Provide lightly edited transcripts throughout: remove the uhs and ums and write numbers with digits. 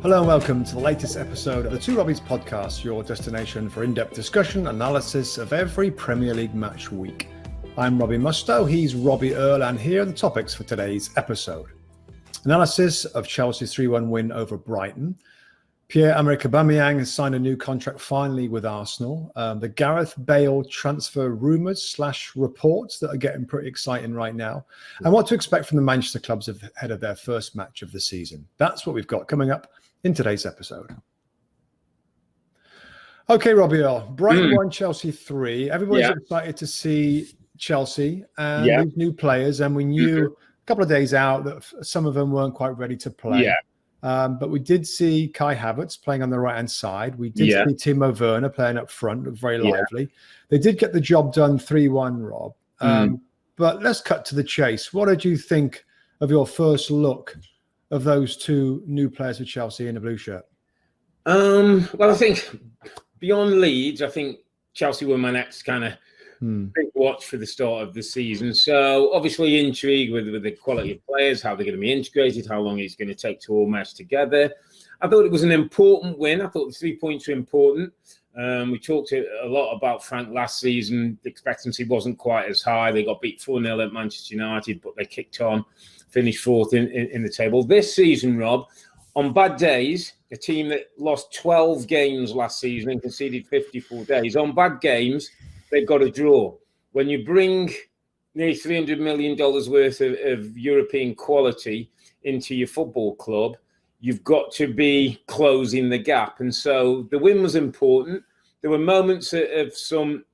Hello and welcome to the latest episode of the Two Robbies Podcast, your destination for in-depth discussion and analysis of every Premier League match week. I'm Robbie Mustoe, he's Robbie Earle, and here are the topics for today's episode. Analysis of Chelsea's 3-1 win over Brighton. Pierre-Emerick Aubameyang has signed a new contract finally with Arsenal. The Gareth Bale transfer rumours / reports that are getting pretty exciting right now. And what to expect from the Manchester clubs ahead of their first match of the season. That's what we've got coming up in today's episode. Okay, Robbie Earle, Brighton 1, Chelsea 3. Everybody's excited to see Chelsea and these new players. And we knew a couple of days out that some of them weren't quite ready to play. But we did see Kai Havertz playing on the right-hand side. We did see Timo Werner playing up front, looked very lively. They did get the job done 3-1, Rob. But let's cut to the chase. What did you think of your first look of those two new players for Chelsea in the blue shirt? Well, I think beyond Leeds, I think Chelsea were my next kind of big watch for the start of the season. So obviously intrigued with the quality of players, how they're going to be integrated, how long it's going to take to all mesh together. I thought it was an important win. I thought the 3 points were important. We talked a lot about Frank last season. The expectancy wasn't quite as high. They got beat 4-0 at Manchester United, but they kicked on, finished fourth in the table. This season, Rob, on bad days, a team that lost 12 games last season and conceded 54 days. On bad games, they've got a draw. When you bring nearly $300 million worth of European quality into your football club, you've got to be closing the gap. And so the win was important. There were moments of some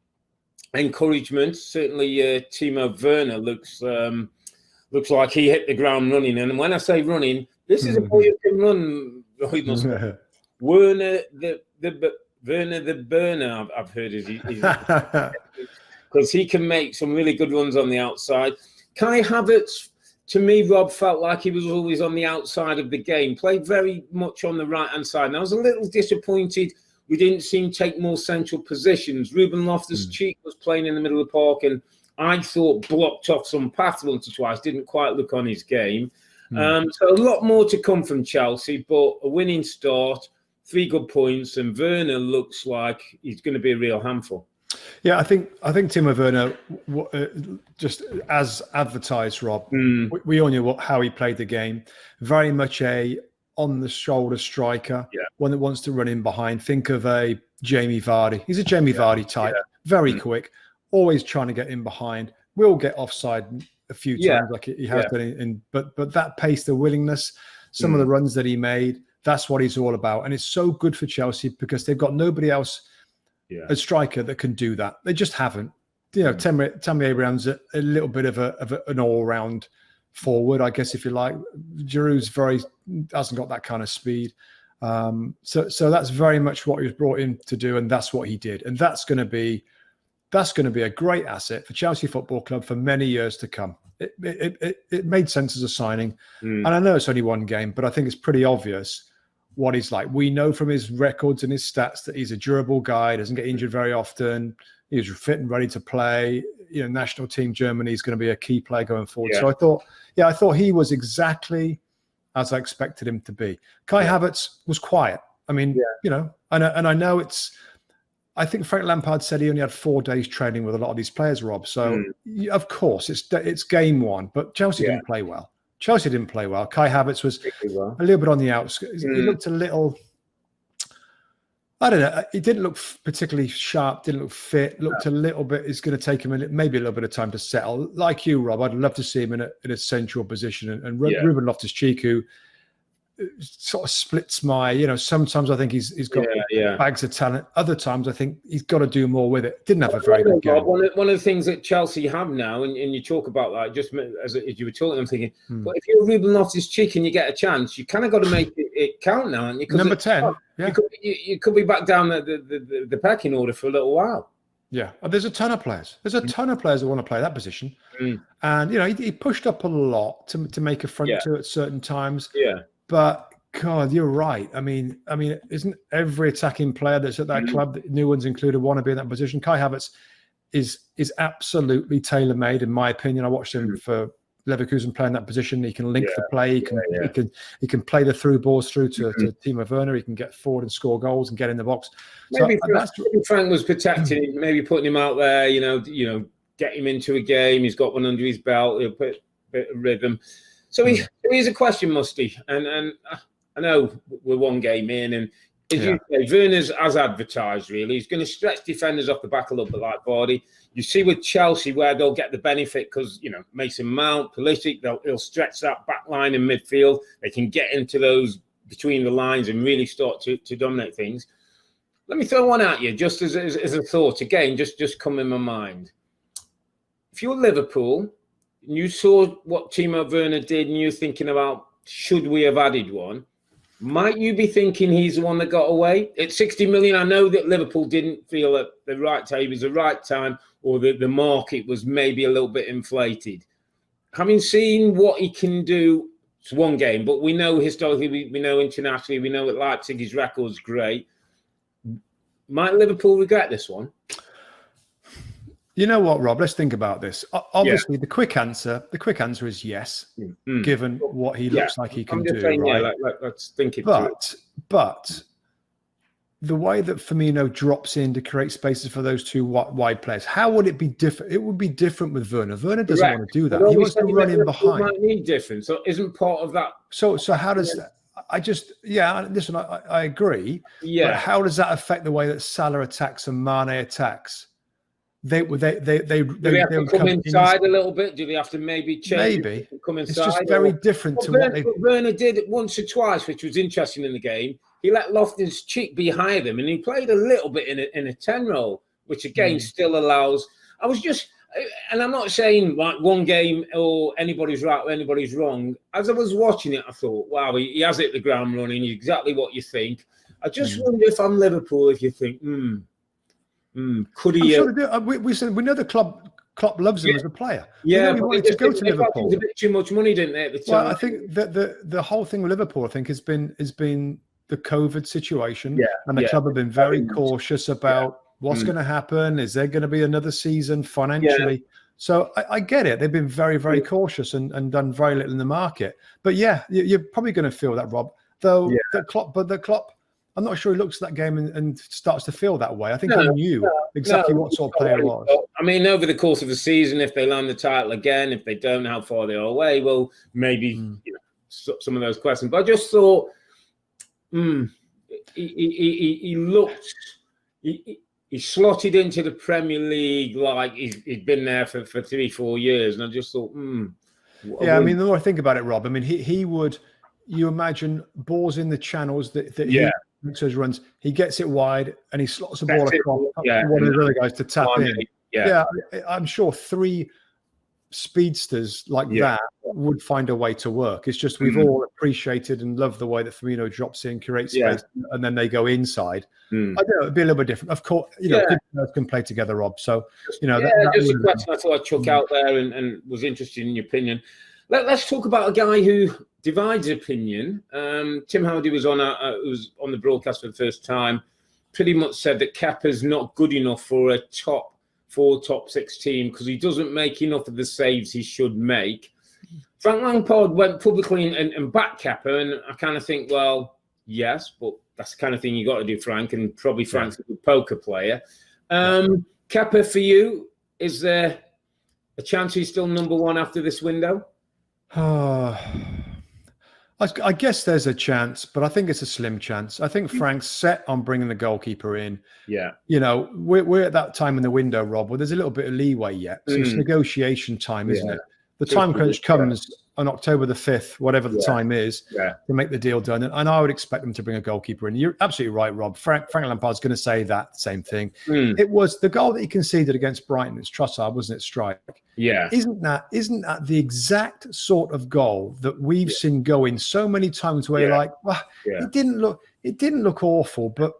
encouragement. Certainly, Timo Werner looks like he hit the ground running. And when I say running, this is a boy who can run. Werner the burner, I've heard it. Because he can make some really good runs on the outside. Kai Havertz, to me, Rob, felt like he was always on the outside of the game. Played very much on the right-hand side. And I was a little disappointed we didn't seem to take more central positions. Ruben Loftus-Cheek was playing in the middle of the park and I thought blocked off some path once or twice. Didn't quite look on his game. So a lot more to come from Chelsea, but a winning start, 3 good points, and Werner looks like he's going to be a real handful. Yeah, I think Timo Werner, just as advertised, Rob, we all knew how he played the game. Very much a on-the-shoulder striker, one that wants to run in behind. Think of a Jamie Vardy. He's a Jamie Vardy type, very quick, always trying to get in behind. Will get offside a few times like he has done, but that pace, the willingness, some of the runs that he made, that's what he's all about. And it's so good for Chelsea because they've got nobody else, a striker that can do that. They just haven't. You know, Tammy Abraham's a little bit of an all-round forward, I guess, if you like. Giroud's hasn't got that kind of speed. So that's very much what he was brought in to do, and that's what he did. And that's going to be a great asset for Chelsea Football Club for many years to come. It made sense as a signing. And I know it's only one game, but I think it's pretty obvious what he's like. We know from his records and his stats that he's a durable guy, doesn't get injured very often. He's fit and ready to play. You know, national team Germany is going to be a key player going forward. So I thought he was exactly as I expected him to be. Kai Havertz was quiet. I mean, you know, and I know I think Frank Lampard said he only had 4 days training with a lot of these players, Rob. So, of course, it's game one, but Chelsea didn't play well. Kai Havertz was a little bit on the outskirts. He looked a little, I don't know, he didn't look particularly sharp, didn't look fit, looked a little bit, it's going to take him maybe a little bit of time to settle. Like you, Rob, I'd love to see him in a central position. And Ruben Loftus-Cheek, who sort of splits sometimes I think he's got bags of talent. Other times I think he's got to do more with it. Didn't have a very good game. One of the things that Chelsea have now, and you talk about that, just as you were talking, I'm thinking, but if you're Ruben Loftus-Cheek and you get a chance, you kind of got to make it count now. And number 10, you could be back down the pecking order for a little while. Yeah, there's a ton of players. There's a ton of players that want to play that position. And, you know, he pushed up a lot to make a front two at certain times. Yeah. But God, you're right. I mean, isn't every attacking player that's at that club, new ones included, want to be in that position? Kai Havertz is absolutely tailor-made, in my opinion. I watched him for Leverkusen playing that position. He can link the play. He can play the through balls through to Timo Werner. He can get forward and score goals and get in the box. Maybe Frank was protecting him, maybe putting him out there. Get him into a game. He's got one under his belt. He'll put a bit of rhythm. So here's a question, Mustoe, and I know we're one game in, and as you say, Werner's as advertised, really. He's going to stretch defenders off the back a little bit like Vardy. You see with Chelsea where they'll get the benefit because, Mason Mount, Pulisic, he'll stretch that back line in midfield. They can get into those between the lines and really start to dominate things. Let me throw one at you just as a thought. Again, just come in my mind. If you're Liverpool and you saw what Timo Werner did and you're thinking about, should we have added one? Might you be thinking he's the one that got away? At 60 million, I know that Liverpool didn't feel at the right time. It was the right time, or the market was maybe a little bit inflated. Having seen what he can do, it's one game, but we know historically, we know internationally, we know at Leipzig his record's great. Might Liverpool regret this one? You know what, Rob? Let's think about this. Obviously, the quick answer is yes, given what he looks like he can do. Saying, right? Let's think it. But the way that Firmino drops in to create spaces for those two wide players, how would it be different? It would be different with Werner. Werner doesn't want to do that. He wants to run in behind. Might need different. So isn't part of that? So how does that? Listen, I agree. Yeah. But how does that affect the way that Salah attacks and Mane attacks? They have to come inside a little bit. Do they have to maybe change? Maybe come inside. It's just very different to what Werner did once or twice, which was interesting in the game. He let Loftus-Cheek be higher than him, and he played a little bit in a 10 role, which again still allows. And I'm not saying like one game or anybody's right or anybody's wrong. As I was watching it, I thought, wow, he has hit the ground running. He's exactly what you think. I just wonder if I'm Liverpool, if you think, could he? Sure we said we know the Klopp loves him as a player. Yeah, he wanted to go to Liverpool. A bit too much money, didn't they? At the time? Well, I think that the whole thing with Liverpool, I think, has been the COVID situation, and the club have been very cautious about what's going to happen. Is there going to be another season financially? Yeah. So I get it. They've been very, very cautious and done very little in the market. But you're probably going to feel that, Rob. Though the Klopp. I'm not sure he looks at that game and starts to feel that way. I think he knew exactly what sort of player it was. I mean, over the course of the season, if they land the title again, if they don't, how far they are away, well, maybe some of those questions. But I just thought he looked he slotted into the Premier League like he'd been there for 3-4 years, and I just thought, I mean, the more I think about it, Rob, I mean, he would. You imagine balls in the channels that he runs. He gets it wide and he slots the ball across one of the other guys to tap in. Yeah, I'm sure 3 speedsters like that would find a way to work. It's just we've all appreciated and loved the way that Firmino drops in, creates space, and then they go inside. I don't know, it'd be a little bit different. Of course, good players can play together, Rob. So, just a question I thought I'd chuck out there and was interested in your opinion. Let's talk about a guy who divides opinion. Tim Howdy was on the broadcast for the first time, pretty much said that Kepa's not good enough for a top 4, top 6 team because he doesn't make enough of the saves he should make. Frank Lampard went publicly and backed Kepa, and I kind of think, well, yes, but that's the kind of thing you got to do, Frank, and probably Frank's a good poker player. Kepa, for you, is there a chance he's still number 1 after this window? I guess there's a chance, but I think it's a slim chance. I think Frank's set on bringing the goalkeeper in. Yeah. We're at that time in the window, Rob, where there's a little bit of leeway yet. So it's negotiation time, isn't it? The time crunch comes on October the 5th, whatever the time is, to make the deal done. And I would expect them to bring a goalkeeper in. You're absolutely right, Rob. Frank Lampard's going to say that same thing. It was the goal that he conceded against Brighton. It's Trossard, wasn't it? Strike. Yeah. Isn't that the exact sort of goal that we've seen go in so many times where you're like, well, it didn't look awful, but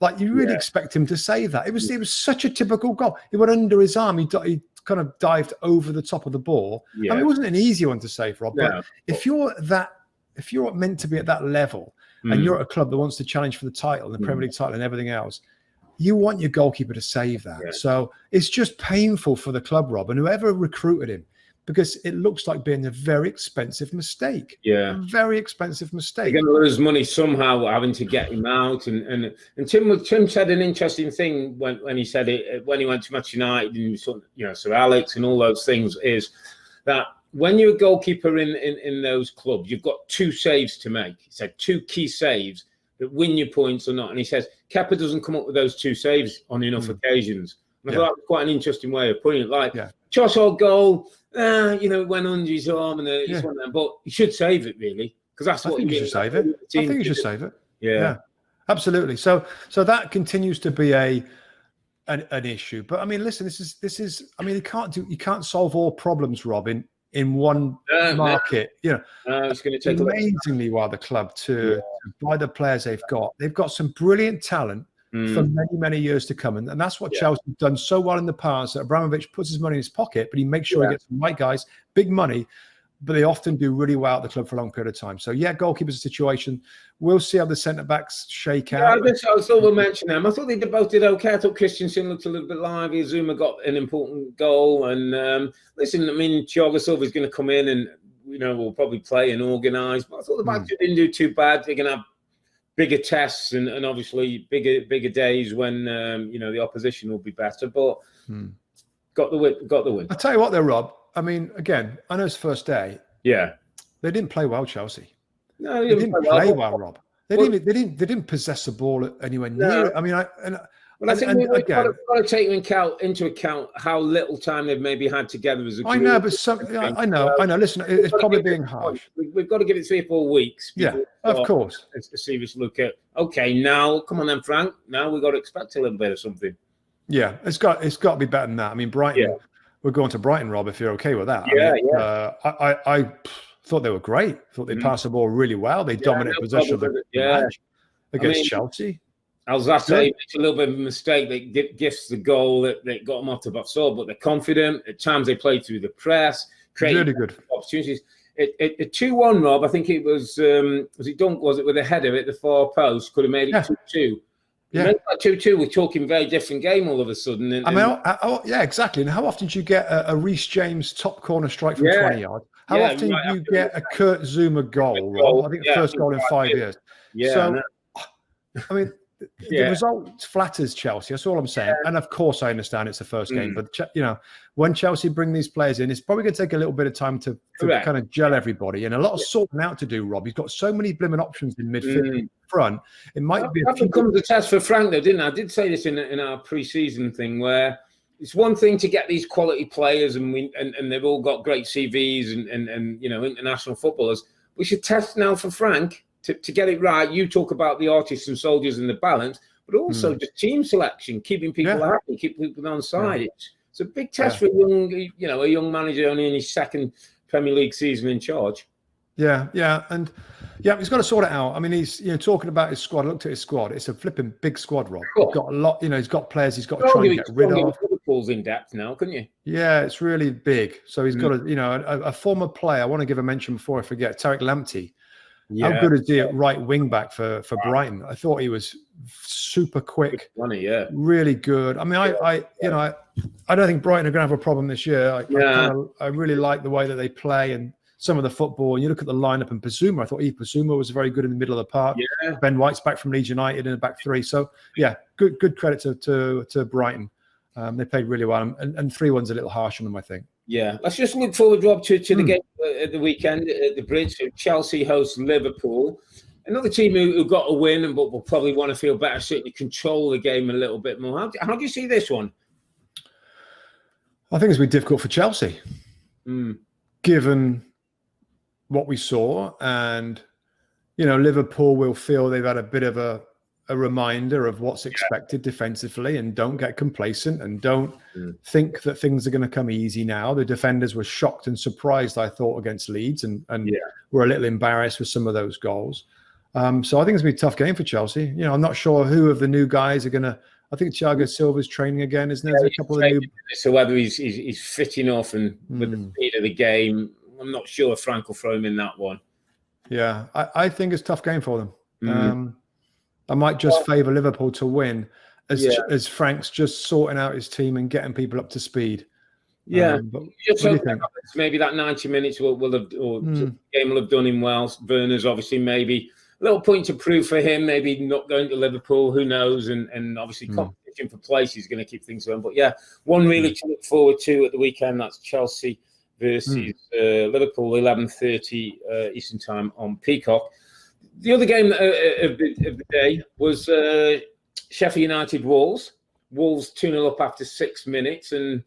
like you really expect him to save that. It was such a typical goal. It went under his arm. He kind of dived over the top of the ball. I mean, it wasn't an easy one to save, Rob. But if you're meant to be at that level and you're at a club that wants to challenge for the title, the Premier League title and everything else, you want your goalkeeper to save that. So it's just painful for the club, Rob. And whoever recruited him, because it looks like being a very expensive mistake. Yeah. A very expensive mistake. They're going to lose money somehow, having to get him out. And Tim said an interesting thing when he said it, when he went to Manchester United and, Sir Alex and all those things, is that when you're a goalkeeper in those clubs, you've got 2 saves to make. He said 2 key saves that win you points or not. And he says Kepa doesn't come up with those 2 saves on enough occasions. And I thought that was quite an interesting way of putting it. Like, Chosso goal, it went under his arm and it's one of them, but he should save it, really, because that's what he should save it. I think he should save it. Yeah, absolutely. So that continues to be an issue. But I mean, listen, this is. I mean, you can't solve all problems, Robin, in one market. It's going to take amazingly while the club to buy the players they've got. They've got some brilliant talent for many, many years to come. And that's what Chelsea have done so well in the past, that Abramovich puts his money in his pocket, but he makes sure he gets the right guys, big money, but they often do really well at the club for a long period of time. So, goalkeeper's a situation. We'll see how the centre-backs shake out. I thought we'll mention them. I thought they both did okay. I thought Christensen looked a little bit lively. Zuma got an important goal. And, listen, I mean, Thiago Silva's going to come in and, will probably play and organise. But I thought the back didn't do too bad. They're going to have bigger tests and obviously bigger days when the opposition will be better, but got the win. I'll tell you what, though, Rob. I mean, again, I know it's the first day. Yeah, they didn't play well, Chelsea. No, they didn't play well, Rob. They didn't possess the ball anywhere near it. I mean, I think we've got to take into account how little time they've maybe had together as a group. I know, but I know. Listen, it's probably being harsh. We've got to give it 3 or 4 weeks. Yeah, of course. A serious look at. Okay, now come on then, Frank. Now we've got to expect a little bit of something. Yeah, it's got to be better than that. I mean, Brighton. Yeah. We're going to Brighton, Rob. If you're okay with that. I thought they were great. Thought they passed the ball really well. They dominated possession of the match against Chelsea. Alzate makes a little bit of a mistake that gifts the goal that got them off the offside, but they're confident. At times they play through the press, create really good opportunities. A 2-1, Rob, I think it was it Dunk, was it, with a header at the far post, could have made it 2-2. Yeah, 2-2, we're talking very different game all of a sudden. Exactly. And how often do you get a Reece James top corner strike from 20 yards? How often do you get a Kurt Zuma goal, Rob? I think the first goal in 5 years. Yeah. So, I mean, the result flatters Chelsea. That's all I'm saying. And of course, I understand it's the first game, but when Chelsea bring these players in, it's probably going to take a little bit of time to kind of gel everybody, and a lot of sorting out to do. Rob, he's got so many blimmin' options in midfield front. It might be that becomes a test for Frank, though, didn't I? I did say this in our pre-season thing, where it's one thing to get these quality players, and they've all got great CVs and international footballers. We should test now for Frank. To get it right, you talk about the artists and soldiers and the balance, but also just team selection, keeping people happy, keeping people on side. It's a big test for a young manager only in his 2nd Premier League season in charge. Yeah, he's got to sort it out. I mean, he's talking about his squad. I looked at his squad. It's a flipping big squad, Rob. Cool. He's got a lot. He's got players he's got to try and get rid of. Liverpool's in depth now, couldn't you? Yeah, it's really big. So he's got a former player. I want to give a mention before I forget. Tariq Lamptey. How good is he at right wing back for Brighton? I thought he was super quick, really good. I mean, I don't think Brighton are going to have a problem this year. I really like the way that they play and some of the football. And you look at the lineup and Bazuma. I thought Bazuma was very good in the middle of the park. Yeah. Ben White's back from Leeds United in the back 3. So good credit to Brighton. They played really well, and 3-1's a little harsh on them, I think. Yeah, let's just look forward, Rob, to the game at the weekend at the Bridge. So Chelsea hosts Liverpool. Another team who got a win, but will probably want to feel better, certainly control the game a little bit more. How do you see this one? I think it's going to be difficult for Chelsea, given what we saw. And, Liverpool will feel they've had a bit of a reminder of what's expected defensively, and don't get complacent and don't think that things are going to come easy now. The defenders were shocked and surprised, I thought, against Leeds and were a little embarrassed with some of those goals. So I think it's going to be a tough game for Chelsea. I'm not sure who of the new guys are going to. I think Thiago Silva's training again, isn't there? There's a couple of new. So whether he's fit enough and with the speed of the game, I'm not sure if Frank will throw him in that one. Yeah, I think it's a tough game for them. I might just favour Liverpool to win as Frank's just sorting out his team and getting people up to speed. Yeah, but just hope maybe that 90 minutes the game will have done him well. Werner's obviously maybe a little point to prove for him, maybe not going to Liverpool, who knows, and obviously competition for place is going to keep things going. But yeah, one really to look forward to at the weekend, that's Chelsea versus Liverpool, 11:30 Eastern Time on Peacock. The other game of the day was Sheffield United Wolves. Wolves 2-0 up after 6 minutes, and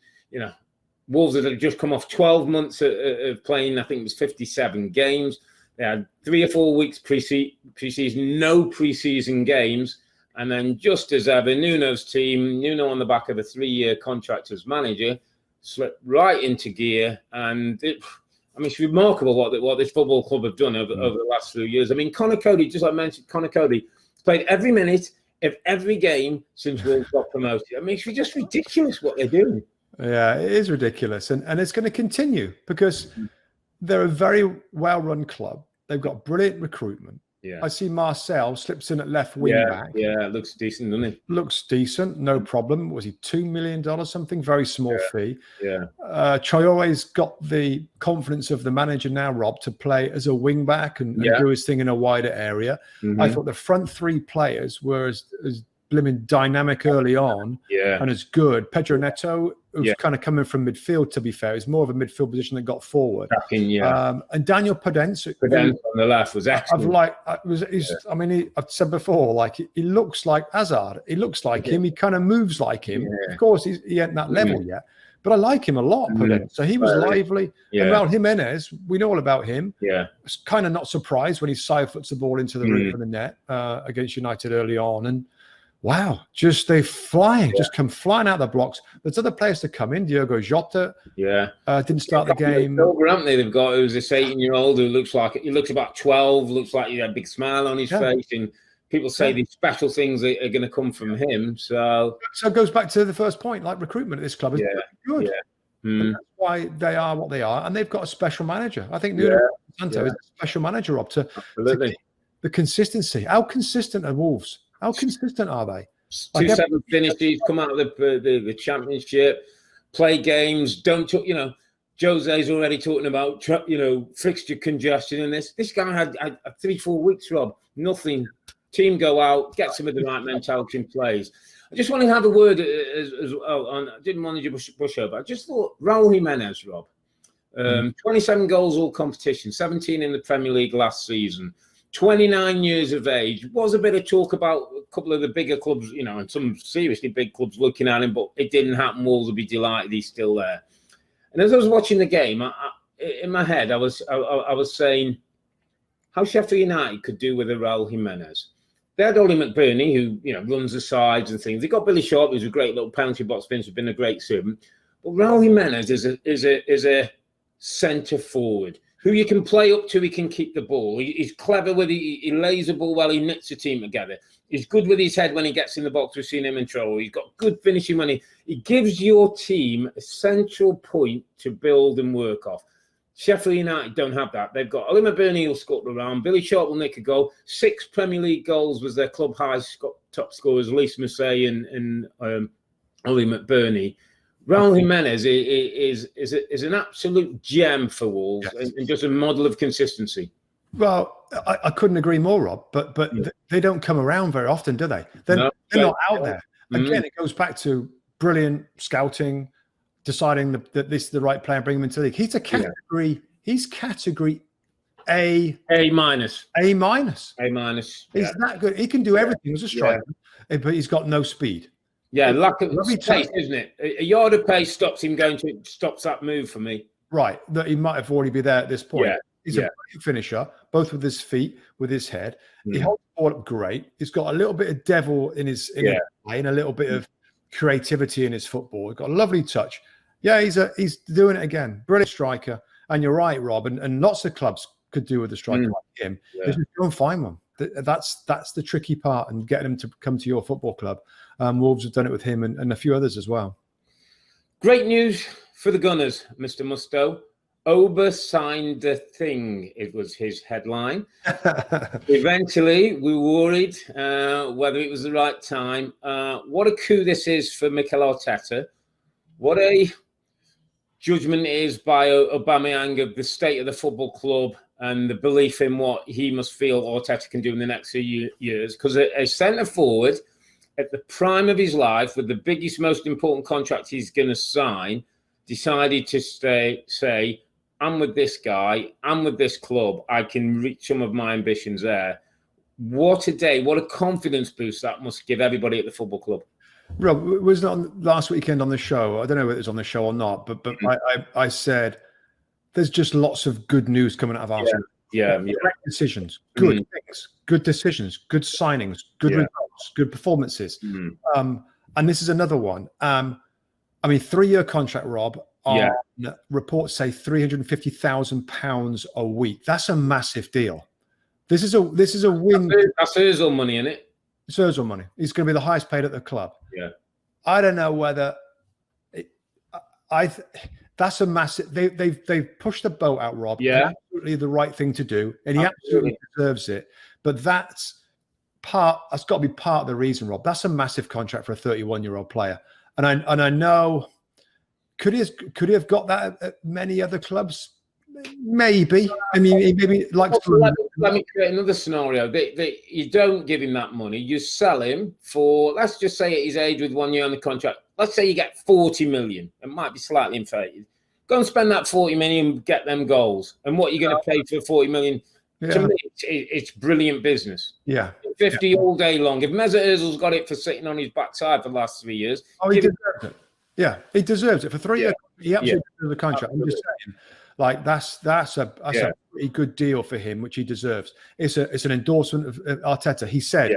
Wolves had just come off 12 months of playing, I think it was 57 games. They had 3 or 4 weeks pre-season, no pre-season games. And then just as ever, Nuno's team, Nuno on the back of a 3-year contract as manager, slipped right into gear. And it's remarkable what this football club have done over the last few years. I mean, Conor Cody, just like I mentioned, Conor Cody played every minute of every game since Wolves got promoted. I mean, it's just ridiculous what they're doing. Yeah, it is ridiculous. And it's going to continue because they're a very well-run club. They've got brilliant recruitment. Yeah. I see Marcel slips in at left wing back. Yeah, it looks decent, doesn't it? Looks decent, no problem. Was he $2 million, something? Very small fee. Yeah. Traore's got the confidence of the manager now, Rob, to play as a wing back and do his thing in a wider area. I thought the front 3 players were as blimmin' dynamic early on and as good. Pedro Neto, who's kind of coming from midfield, to be fair, is more of a midfield position that got forward. And Daniel Podence on the left was excellent. I've said before, he looks like Hazard. He looks like him. He kind of moves like him. Yeah. Of course, he ain't that level yet, but I like him a lot, Podence. So he was lively. And Raul Jimenez, we know all about him. Yeah. I was kind of not surprised when he side foots the ball into the roof of the net against United early on. And wow, they're flying, just come flying out of the blocks. There's other players to come in. Diogo Jota, didn't start the game. They've got who's this 18-year-old who looks about 12, looks like he had a big smile on his face, and people say these special things are going to come from him. So it goes back to the first point, like recruitment at this club is good. And that's why they are what they are, and they've got a special manager. I think Nuno Santo is a special manager up to the consistency. How consistent are Wolves? How consistent are they? 2-7 finishes, come out of the championship, play games, don't talk, Jose's already talking about, fixture congestion and this. This guy had 3-4 weeks, Rob. Nothing. Team go out, get some of the right mentality in plays. I just want to have a word as well. I didn't want to push over. I just thought Raul Jimenez, Rob. 27 goals all competition, 17 in the Premier League last season. 29 years of age. Was a bit of talk about a couple of the bigger clubs, and some seriously big clubs looking at him, but it didn't happen. Wolves will be delighted he's still there. And as I was watching the game, in my head, I was saying how Sheffield United could do with a Raul Jimenez. They had Ollie McBurney, who runs the sides and things. They got Billy Sharp, who's a great little penalty box finish, has been a great servant. But Raul Jimenez is a centre forward who you can play up to. He can keep the ball. He's clever with it. He lays the ball well. He knits the team together. He's good with his head when he gets in the box. We've seen him in trouble. He's got good finishing when he gives your team a central point to build and work off. Sheffield United don't have that. They've got Ollie McBurney who'll score around. Billy Sharp will nick a goal. 6 Premier League goals was their club high top scorers, Lys Mousset and Ollie McBurney. Raul Jimenez is an absolute gem for Wolves and just a model of consistency. Well, I couldn't agree more, Rob. But they don't come around very often, do they? They're not out there. Again, it goes back to brilliant scouting, deciding that this is the right player and bring him into the league. He's a category. He's category A minus. He's that good. He can do everything as a striker, but he's got no speed. Yeah, lack of pace, isn't it? A yard of pace stops that move for me. Right, that he might have already been there at this point. Yeah. He's a great finisher, both with his feet, with his head. He holds the ball up great. He's got a little bit of devil in his play and a little bit of creativity in his football. He's got a lovely touch. Yeah, he's doing it again. Brilliant striker. And you're right, Rob. And lots of clubs could do with a striker like him. Yeah. Just go and find one. That's the tricky part, and getting him to come to your football club. Wolves have done it with him and a few others as well. Great news for the Gunners, Mr. Mustoe. Oba signed the thing. It was his headline. Eventually, we worried whether it was the right time. What a coup this is for Mikel Arteta. What a judgment is by Aubameyang of the state of the football club and the belief in what he must feel Arteta can do in the next few years. Because a centre-forward at the prime of his life, with the biggest, most important contract he's going to sign, decided to say, I'm with this guy, I'm with this club, I can reach some of my ambitions there. What a day, what a confidence boost that must give everybody at the football club. Rob, was not last weekend on the show, I don't know whether it was on the show or not, but I said there's just lots of good news coming out of Arsenal. Yeah. Correct decisions, good things, good decisions, good signings, good results, good performances. And this is another one. I mean, 3-year contract, Rob. Reports say £350,000 a week. That's a massive deal. This is a win. That's Earle money, isn't it? It's Earle's money. He's going to be the highest paid at the club. Yeah. I don't know whether that's a massive. They've pushed the boat out, Rob. Yeah, absolutely the right thing to do, and he absolutely deserves it. But that's got to be part of the reason, Rob. That's a massive contract for a 31-year-old player, and I know. Could he have got that at many other clubs? Maybe. I mean, he maybe likes to. Let me create another scenario. You don't give him that money. You sell him for, let's just say at his age with 1 year on the contract. Let's say you get 40 million. It might be slightly inflated. Go and spend that 40 million and get them goals. And what you're going to pay for 40 million, to me, it's brilliant business. Yeah. 50 all day long. If Mesut Ozil's got it for sitting on his backside for the last 3 years. Oh, he deserves it. Yeah, he deserves it for 3 years. He absolutely deserves the contract. I'm just saying, like that's a pretty good deal for him, which he deserves. It's an endorsement of Arteta. He said,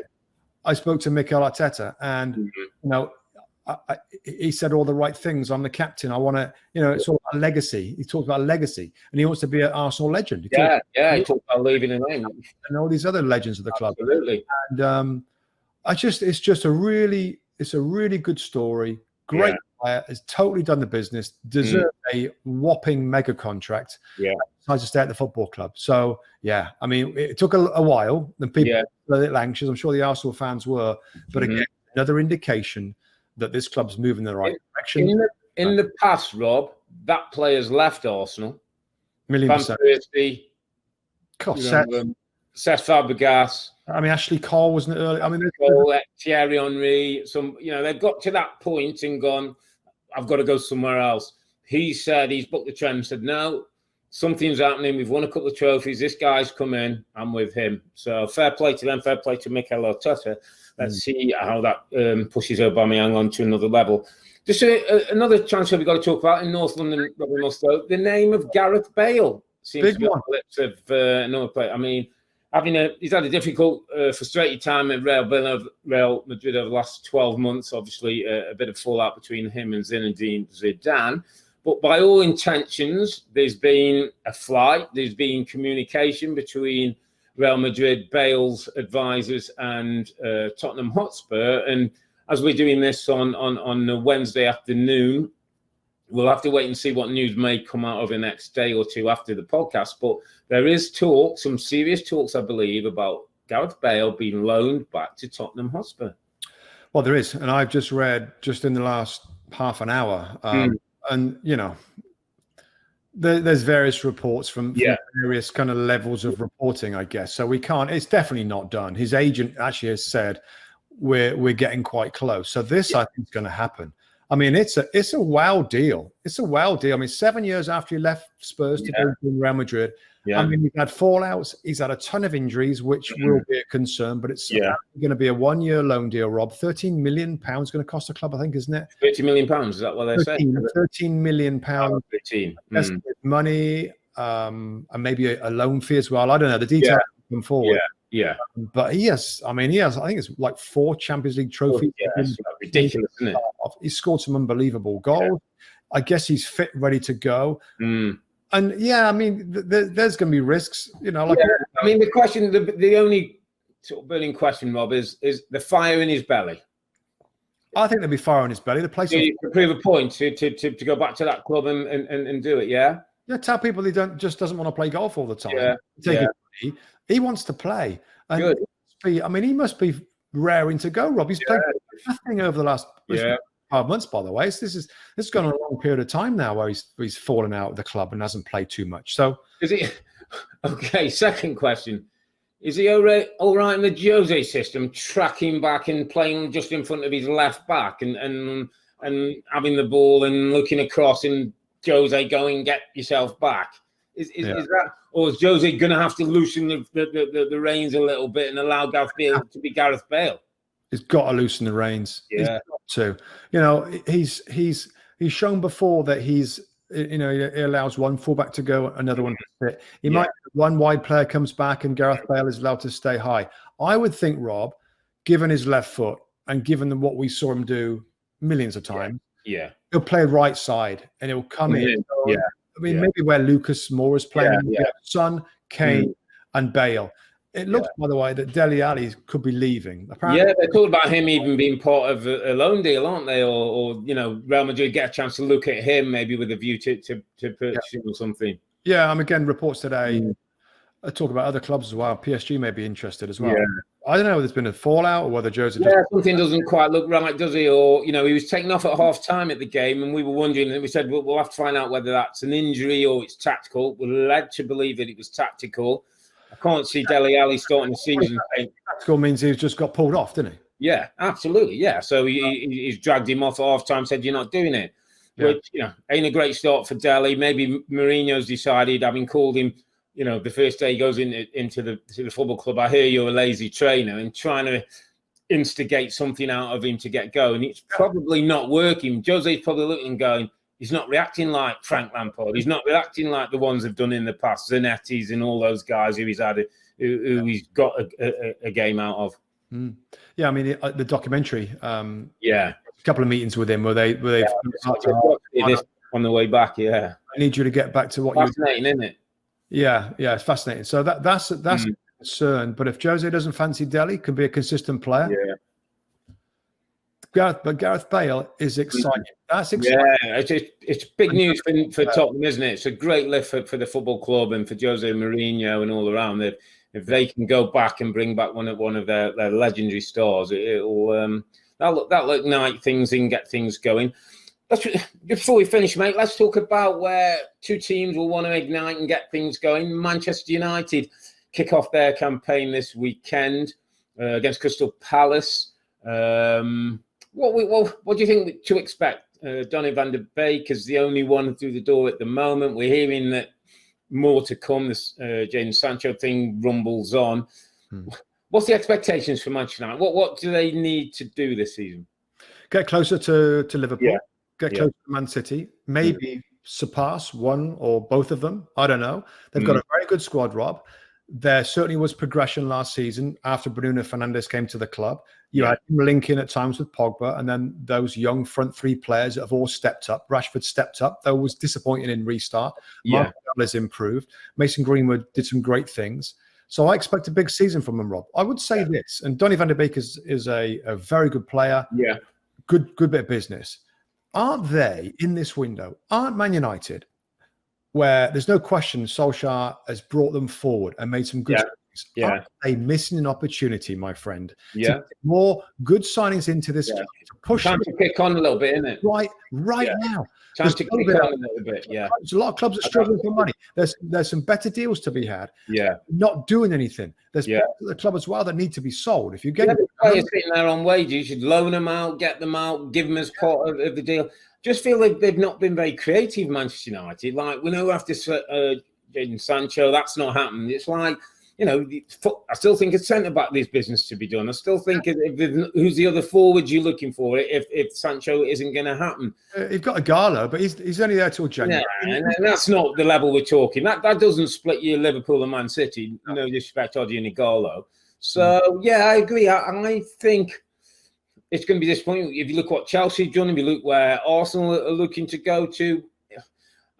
I spoke to Mikel Arteta, and he said all the right things. I'm the captain. I want to, it's all about legacy. He talked about legacy, and he wants to be an Arsenal legend. He talked about leaving a name, and all these other legends of the club. Absolutely. And it's a really good story. Great player, has totally done the business, deserved a whopping mega contract. Yeah. Decides to stay at the football club. So, I mean, it took a while. The people were a little anxious. I'm sure the Arsenal fans were. But again, another indication that this club's moving in the right direction. In the past, Rob, that player's left Arsenal. 1,000,000%. Cesc Fabregas. I mean, Ashley Cole wasn't early. I mean, Thierry Henry. They've got to that point and gone, I've got to go somewhere else. He said, he's booked the trend and said, no, something's happening. We've won a couple of trophies. This guy's come in. I'm with him. So fair play to them. Fair play to Mikel Arteta. Let's see how that pushes Aubameyang on to another level. Just another transfer we've got to talk about in North London, Robbie Mustoe. The name of Gareth Bale seems to be on the lips of another player. I mean, he's had a difficult, frustrated time at Real Madrid over the last 12 months. Obviously, a bit of fallout between him and Zinedine Zidane. But by all intentions, there's been a flight. There's been communication between Real Madrid, Bale's advisors, and Tottenham Hotspur. And as we're doing this on a Wednesday afternoon, we'll have to wait and see what news may come out over the next day or two after the podcast. But there is talk, some serious talks, I believe, about Gareth Bale being loaned back to Tottenham Hotspur. Well, there is. And I've just read, just in the last half an hour, and, there's various reports from various kind of levels of reporting, I guess. So it's definitely not done. His agent actually has said, we're getting quite close. So this, I think, is going to happen. I mean, it's a wow deal. It's a wow deal. I mean, 7 years after he left Spurs to go to Real Madrid. Yeah. I mean, he's had fallouts. He's had a ton of injuries, which will be a concern. But it's going to be a 1 year loan deal, Rob. £13 million going to cost the club, I think, isn't it? £30 million. Is that what they're saying? £13 million. 13. That's money, and maybe a loan fee as well. I don't know. The details come forward. Yeah. But he has, I think it's like 4 Champions League trophies. It's ridiculous, isn't it? He's scored some unbelievable goals. Yeah. I guess he's fit, ready to go. And I mean, there's going to be risks, I mean, the question, the only sort of burning question, Rob, is the fire in his belly. I think there'll be fire in his belly. The place to prove a point to go back to that club and do it. Yeah. Yeah. Tell people he doesn't want to play golf all the time. Yeah. He wants to play. And good. He must be raring to go, Rob. He's played nothing over the last 5 months, by the way. So this has gone on a long period of time now where he's fallen out of the club and hasn't played too much. So is he okay? Second question: is he all right in the Jose system, tracking back and playing just in front of his left back and having the ball and looking across and Jose going get yourself back? Is that, or is Jose going to have to loosen the reins a little bit and allow Gareth Bale to be Gareth Bale? He's got to loosen the reins. Yeah. He's got to. You know, he's shown before that he's, you know, he allows one fullback to go, another one to sit. He might, one wide player comes back and Gareth Bale is allowed to stay high. I would think, Rob, given his left foot and given what we saw him do millions of times, he'll play right side and he'll come in. I mean, maybe where Lucas Moore is playing, Son, Kane, and Bale. It looks, by the way, that Dele Alli could be leaving. Apparently, they're talking about him even being part of a loan deal, aren't they? Or you know, Real Madrid get a chance to look at him maybe with a view to purchase him or something. Yeah, again, reports today talk about other clubs as well. PSG may be interested as well. Yeah. I don't know whether there's been a fallout or whether Jose something doesn't quite look right, does he? Or, you know, he was taken off at half time at the game and we were wondering, and we said, we'll have to find out whether that's an injury or it's tactical. We're led to believe that it was tactical. I can't see Dele Alli starting the season. Tactical means he's just got pulled off, didn't he? Yeah, absolutely. Yeah. So he's dragged him off at half time, said, you're not doing it. Which, you know, ain't a great start for Dele. Maybe Mourinho's decided, having called him, you know, the first day he goes into the football club, I hear you're a lazy trainer, and trying to instigate something out of him to get going. It's probably not working. Jose's probably looking and going, he's not reacting like Frank Lampard. He's not reacting like the ones have done in the past, Zanetti's and all those guys who he's he's got a game out of. Yeah, I mean, the documentary. A couple of meetings with him where they on the way back. Yeah, I need you to get back to what you're fascinating, isn't it? Yeah, it's fascinating. So that's a concern. But if Jose doesn't fancy Dele, can be a consistent player. Yeah. Gareth Bale is exciting. That's exciting. Yeah, it's big news for Tottenham, isn't it? It's a great lift for the football club and for Jose Mourinho and all around. If they can go back and bring back one of their legendary stars, that'll ignite things and get things going. Before we finish, mate, let's talk about where two teams will want to ignite and get things going. Manchester United kick off their campaign this weekend against Crystal Palace. What do you think to expect? Donny van der Beek is the only one through the door at the moment. We're hearing that more to come. This Jadon Sancho thing rumbles on. What's the expectations for Manchester United? What do they need to do this season? Get closer to Liverpool. Yeah. Get close to Man City, maybe surpass one or both of them. I don't know. They've got a very good squad, Rob. There certainly was progression last season after Bruno Fernandes came to the club. You had him linking at times with Pogba, and then those young front three players that have all stepped up. Rashford stepped up, though was disappointing in restart. Martial has improved. Mason Greenwood did some great things. So I expect a big season from him, Rob. I would say this, and Donny van der Beek is a very good player. Yeah. Good bit of business. Aren't they, in this window, aren't Man United, where there's no question Solskjaer has brought them forward and made some good signings? Aren't they missing an opportunity, my friend, to get more good signings into this game, to push time to kick on a little bit, isn't it? Right now. Time to kick on a little bit, There's a lot of clubs that are struggling for money. There's some better deals to be had. Not doing anything. There's the club as well that need to be sold. If you get players sitting there on wages, you should loan them out, get them out, give them as part of the deal. Just feel like they've not been very creative, Manchester United. Like, we know after Jadon Sancho, that's not happened. It's like, you know, I still think a centre-back there's business to be done. I still think who's the other forward you're looking for if Sancho isn't going to happen. You've got Earle, but he's only there till January. And that's not the level we're talking. That doesn't split you Liverpool and Man City. No disrespect to Odi and Earle. So, I agree. I think it's going to be disappointing. If you look what Chelsea's done, if you look where Arsenal are looking to go to,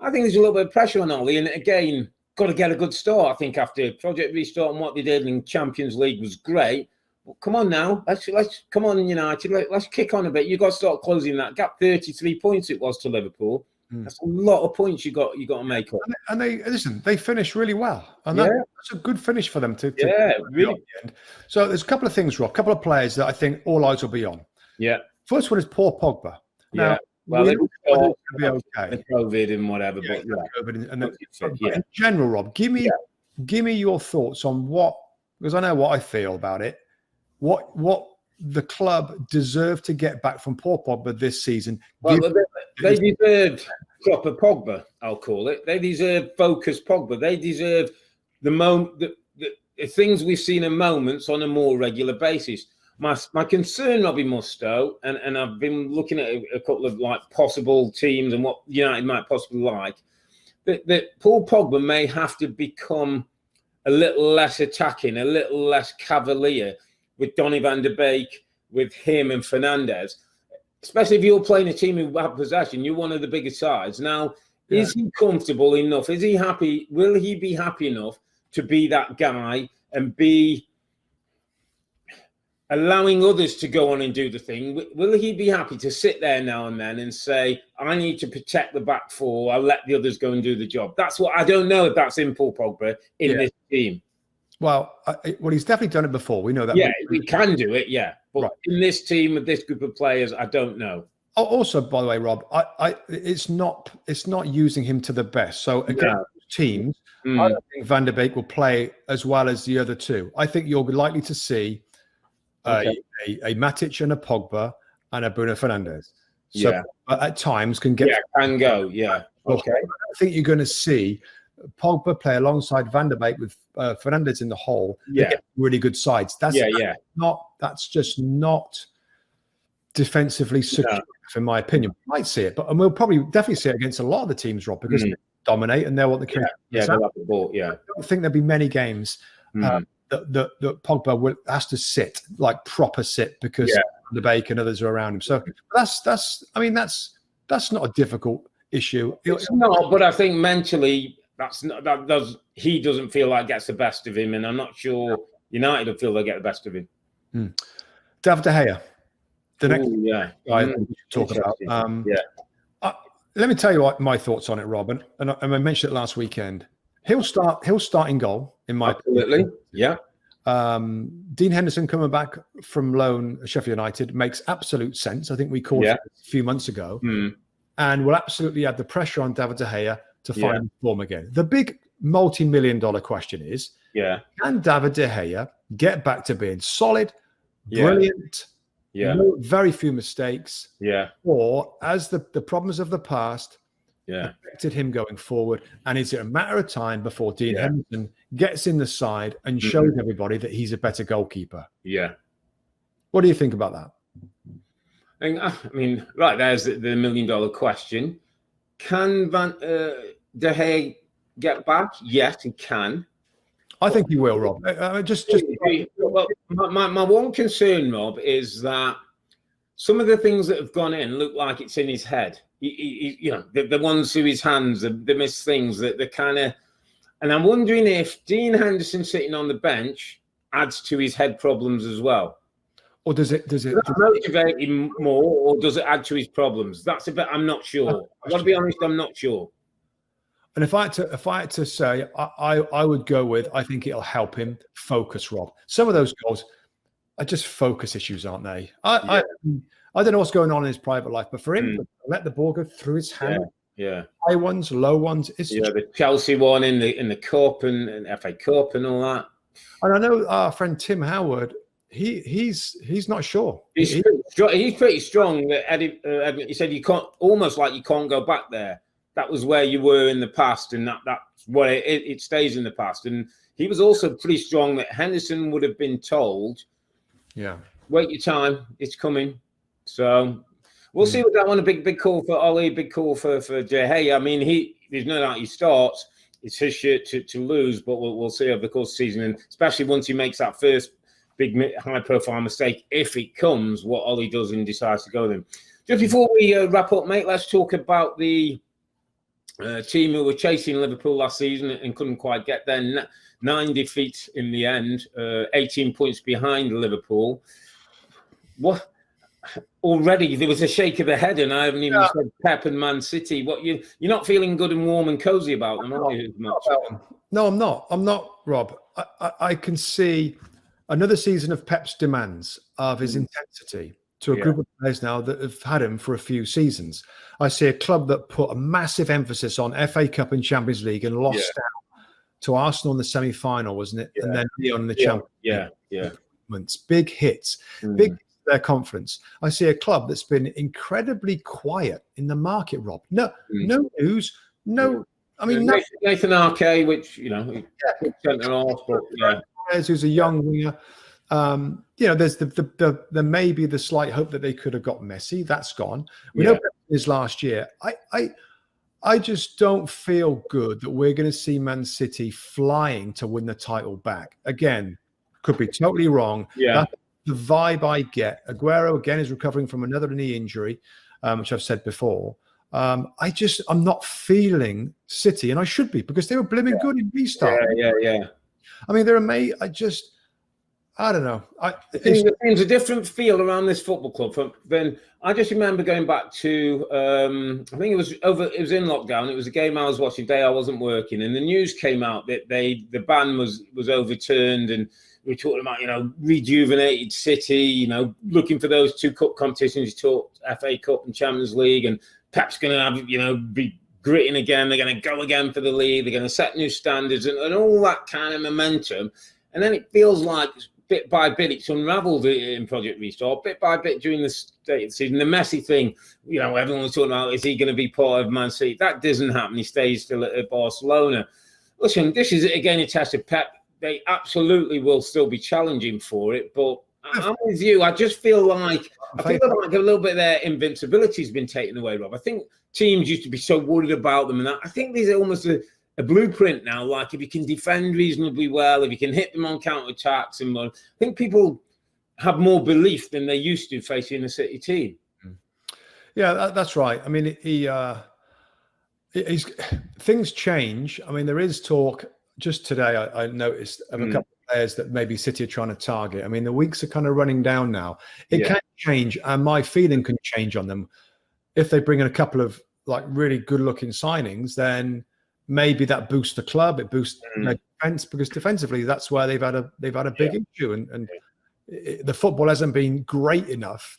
I think there's a little bit of pressure on Oli. And again, got to get a good start. I think after Project Restart and what they did in Champions League was great. But come on now, let's come on, United. Let's kick on a bit. You've got to start closing that gap. 33 points it was to Liverpool. That's a lot of points you got to make up. And they finished really well. And that's a good finish for them to really. So there's a couple of things, Rob, a couple of players that I think all eyes will be on. Yeah. First one is Paul Pogba. Yeah. Well, it will be okay. The COVID and whatever, but in general, Rob, give me your thoughts on because I know what I feel about it. What the club deserve to get back from Paul Pogba this season? Well, they deserve proper Pogba. I'll call it. They deserve focused Pogba. They deserve the things we've seen in moments on a more regular basis. My concern, Robbie Mustoe, and I've been looking at a couple of like possible teams and what United might possibly like, that Paul Pogba may have to become a little less attacking, a little less cavalier with Donny van der Beek, with him and Fernandes, especially if you're playing a team who have possession. You're one of the bigger sides. Now, is he comfortable enough? Is he happy? Will he be happy enough to be that guy and be allowing others to go on and do the thing? Will he be happy to sit there now and then and say, I need to protect the back four, I'll let the others go and do the job? That's what I don't know if that's in Paul Pogba in this team. Well, he's definitely done it before. We know that. Yeah, he can do it, But in this team with this group of players, I don't know. Also, by the way, Rob, it's not using him to the best. So against teams, I don't think Van der Beek will play as well as the other two. I think you're likely to see a Matic and a Pogba and a Bruno Fernandes. So at times can get go. Okay. I think you're going to see Pogba play alongside Van der Beek with Fernandes in the hole. Get really good sides. That's just not defensively secure, in my opinion. We might see it, and we'll probably definitely see it against a lot of the teams, Rob, because they dominate and they're what the they'll have the ball. I don't think there'll be many games that Pogba has to sit, like proper sit, because the Beek and others are around him. So that's not a difficult issue. It's not, but I think mentally he doesn't feel like gets the best of him, and I'm not sure United will feel they get the best of him. David De Gea, the next guy we should talk about. Let me tell you what my thoughts on it, Rob, and I mentioned it last weekend. He'll start in goal, in my opinion. Dean Henderson coming back from loan at Sheffield United makes absolute sense. I think we called it a few months ago, and will absolutely add the pressure on David De Gea to find form again. The big multi-million-dollar question is, can David De Gea get back to being solid, brilliant, very few mistakes, or as the problems of the past affected him going forward? And is it a matter of time before Dean Henderson gets in the side and shows everybody that he's a better goalkeeper? What do you think about that? I mean, there's the $1 million question. Can De Gea get back? Yes, he can. I think he will, Rob. My one concern, Rob, is that some of the things that have gone in look like it's in his head. The ones through his hands, the missed things, the kind of. And I'm wondering if Dean Henderson sitting on the bench adds to his head problems as well. Or does it motivate him more, or does it add to his problems? That's a bit. I'm not sure. I've got to be honest. I'm not sure. And if I had to say, I would go with, I think it'll help him focus, Rob. Some of those goals are just focus issues, aren't they? I don't know what's going on in his private life, but for him to let the ball go through his hand, high ones, low ones, it's the Chelsea one in the cup and FA Cup and all that. And I know our friend Tim Howard. He's not sure. He's pretty strong. Eddie, he said you can't go back there. That was where you were in the past, and that's what it stays in the past. And he was also pretty strong that Henderson would have been told, wait your time, it's coming. So we'll see what that one. A big call for Ollie, big call for De Gea. I mean, there's no doubt he starts. It's his shirt to lose, but we'll see over the course of the season, and especially once he makes that first big high-profile mistake, if it comes, what Ollie does and decides to go with him. Just before we wrap up, mate, let's talk about the team who were chasing Liverpool last season and couldn't quite get there. 9 defeats in the end, 18 points behind Liverpool. What? Already there was a shake of the head, and I haven't even said Pep and Man City. What you're not feeling good and warm and cozy about them, are you? No, I'm not. I'm not, Rob. I can see another season of Pep's demands, of his intensity, to a group of players now that have had him for a few seasons. I see a club that put a massive emphasis on FA Cup and Champions League and lost out to Arsenal in the semi-final, wasn't it? And then Lyon in the Champions League. Big hits, big hits to their conference. I see a club that's been incredibly quiet in the market, Rob. No news, no. I mean, Nathan Arke, which centre half, but who's a young winger. There's there may be the slight hope that they could have got Messi. That's gone. We know his last year. I just don't feel good that we're going to see Man City flying to win the title back. Again, could be totally wrong. That's the vibe I get. Aguero again is recovering from another knee injury, which I've said before. I'm not feeling City, and I should be, because they were blooming good in restart. I mean, they're amazing. I don't know. There's a different feel around this football club. I just remember going back to, I think it was in lockdown. It was a game I was watching, day I wasn't working, and the news came out that the ban was overturned, and we were talking about, rejuvenated City, looking for those two cup competitions. You talked FA Cup and Champions League, and Pep's going to have, be gritting again. They're going to go again for the league. They're going to set new standards and all that kind of momentum. And then it feels like bit by bit it's unravelled in Project Restart, bit by bit during the state of the season. The Messi thing, everyone was talking about, is he going to be part of Man City? That doesn't happen. He stays still at Barcelona. Listen, this is, again, a test of Pep. They absolutely will still be challenging for it, but I'm with you. I just feel like a little bit of their invincibility has been taken away, Rob. I think teams used to be so worried about them, and I think these are almost a blueprint now. Like, if you can defend reasonably well, if you can hit them on counter-attacks, and I think people have more belief than they used to facing a City team. Yeah, that's right. I mean, things change. I mean, there is talk. Just today, I noticed of a couple of players that maybe City are trying to target. I mean, the weeks are kind of running down now. It can change, and my feeling can change on them. If they bring in a couple of really good-looking signings, then maybe that boosts the club. It boosts defense, because defensively, that's where they've had a big issue, and the football hasn't been great enough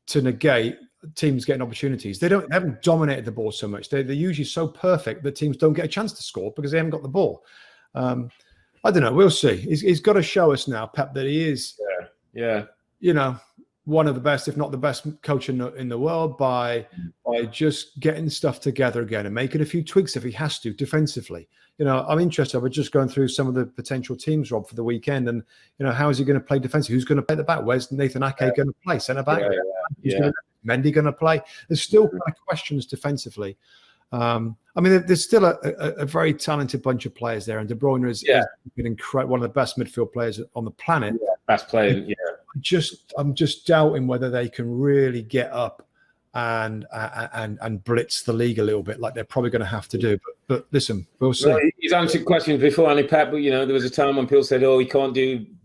to negate teams getting opportunities. They haven't dominated the ball so much. They're usually so perfect that teams don't get a chance to score because they haven't got the ball. I don't know. We'll see. He's got to show us now, Pep, that he is, one of the best, if not the best coach in the world, by just getting stuff together again and making a few tweaks if he has to defensively. I'm interested. I was just going through some of the potential teams, Rob, for the weekend, and how is he going to play defensively? Who's going to play the back? Where's Nathan Ake going to play centre back? Mendy going to play? There's still kind of questions defensively. I mean, there's still a very talented bunch of players there, and De Bruyne is one of the best midfield players on the planet. Best player, I'm just doubting whether they can really get up and blitz the league a little bit, like they're probably going to have to do. But listen, we'll see. Well, he's answered questions before, Andy Pep, but there was a time when people said, he can't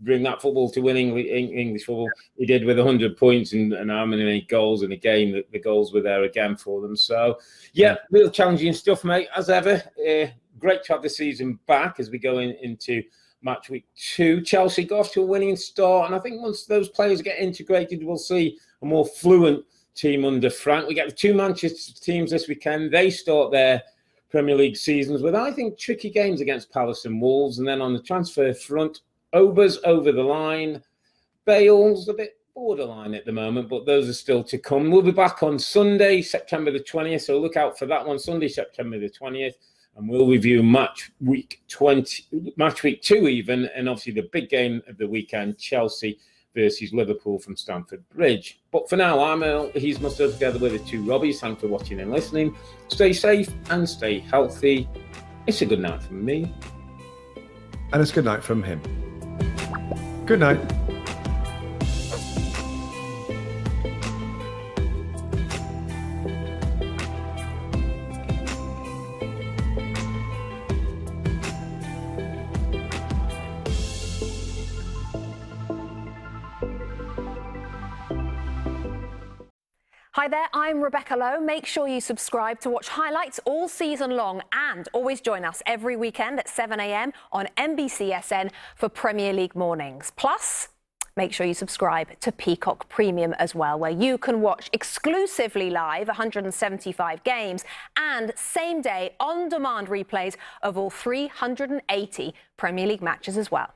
bring that football to winning English football. He did with 100 points and how many goals in a game. The goals were there again for them. So, real challenging stuff, mate, as ever. Great to have the season back as we go into match week 2. Chelsea got off to a winning start, and I think once those players get integrated, we'll see a more fluent team under Frank. We get the 2 Manchester teams this weekend. They start their Premier League seasons with, I think, tricky games against Palace and Wolves. And then on the transfer front, Ober's over the line. Bale's a bit borderline at the moment, but those are still to come. We'll be back on Sunday, September the 20th, so look out for that one, Sunday, September the 20th. And we'll review match week 2 even, and obviously the big game of the weekend, Chelsea versus Liverpool from Stamford Bridge. But for now, I'm Earle. He's Mustoe, together with the 2 Robbies. Thanks for watching and listening. Stay safe and stay healthy. It's a good night from me. And it's good night from him. Good night. Hi there, I'm Rebecca Lowe. Make sure you subscribe to watch highlights all season long, and always join us every weekend at 7 a.m. on NBCSN for Premier League mornings. Plus, make sure you subscribe to Peacock Premium as well, where you can watch exclusively live 175 games and same-day on-demand replays of all 380 Premier League matches as well.